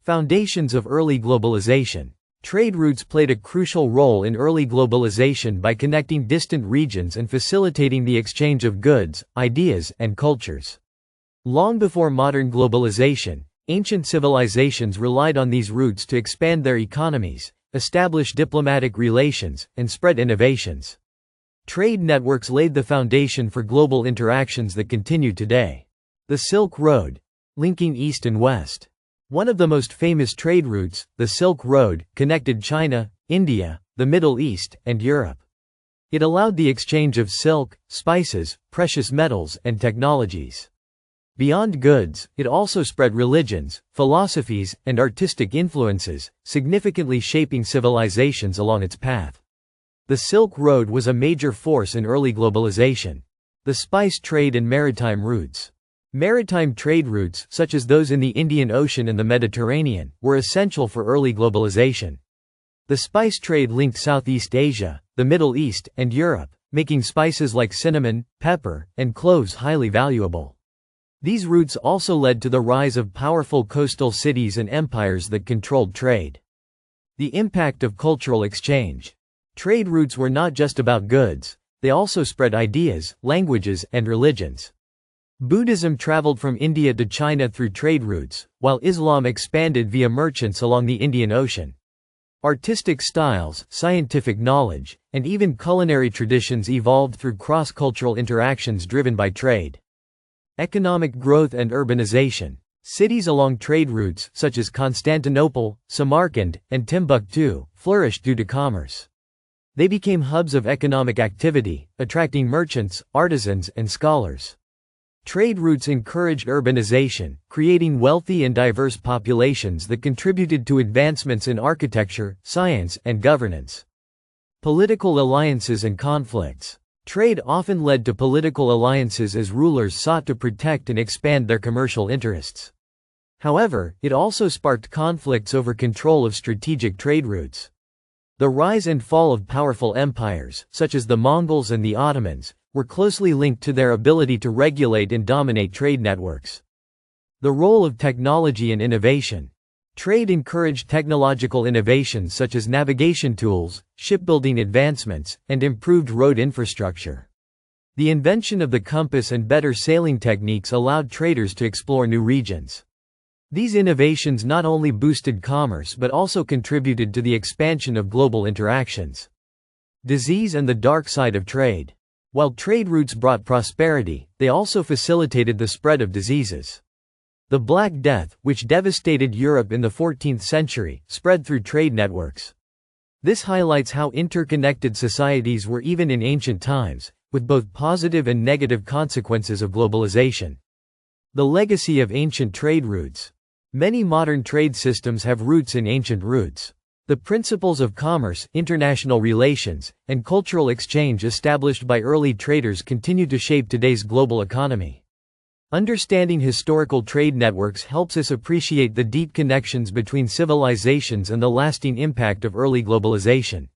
Foundations of early globalization. Trade routes played a crucial role in early globalization by connecting distant regions and facilitating the exchange of goods, ideas, and cultures. Long before modern globalization, ancient civilizations relied on these routes to expand their economies, establish diplomatic relations, and spread innovations. Trade networks laid the foundation for global interactions that continue today. The Silk Road, linking East and West. One of the most famous trade routes, the Silk Road, connected China, India, the Middle East, and Europe. It allowed the exchange of silk, spices, precious metals, and technologies. Beyond goods, it also spread religions, philosophies, and artistic influences, significantly shaping civilizations along its path. The Silk Road was a major force in early globalization. The spice trade and maritime routes. Maritime trade routes, such as those in the Indian Ocean and the Mediterranean, were essential for early globalization. The spice trade linked Southeast Asia, the Middle East, and Europe, making spices like cinnamon, pepper, and cloves highly valuable. These routes also led to the rise of powerful coastal cities and empires that controlled trade. The impact of cultural exchange. Trade routes were not just about goods, they also spread ideas, languages, and religions. Buddhism traveled from India to China through trade routes, while Islam expanded via merchants along the Indian Ocean. Artistic styles, scientific knowledge, and even culinary traditions evolved through cross-cultural interactions driven by trade. Economic growth and urbanization. Cities along trade routes, such as Constantinople, Samarkand, and Timbuktu, flourished due to commerce. They became hubs of economic activity, attracting merchants, artisans, and scholars. Trade routes encouraged urbanization, creating wealthy and diverse populations that contributed to advancements in architecture, science, and governance. Political alliances and conflicts. Trade often led to political alliances as rulers sought to protect and expand their commercial interests. However, it also sparked conflicts over control of strategic trade routes. The rise and fall of powerful empires, such as the Mongols and the Ottomans, were closely linked to their ability to regulate and dominate trade networks. The role of technology and innovation. Trade encouraged technological innovations such as navigation tools, shipbuilding advancements, and improved road infrastructure. The invention of the compass and better sailing techniques allowed traders to explore new regions. These innovations not only boosted commerce but also contributed to the expansion of global interactions. Disease and the dark side of trade. While trade routes brought prosperity, they also facilitated the spread of diseases. The Black Death, which devastated Europe in the 14th century, spread through trade networks. This highlights how interconnected societies were even in ancient times, with both positive and negative consequences of globalization. The legacy of ancient trade routes. Many modern trade systems have roots in ancient routes. The principles of commerce, international relations, and cultural exchange established by early traders continue to shape today's global economy. Understanding historical trade networks helps us appreciate the deep connections between civilizations and the lasting impact of early globalization.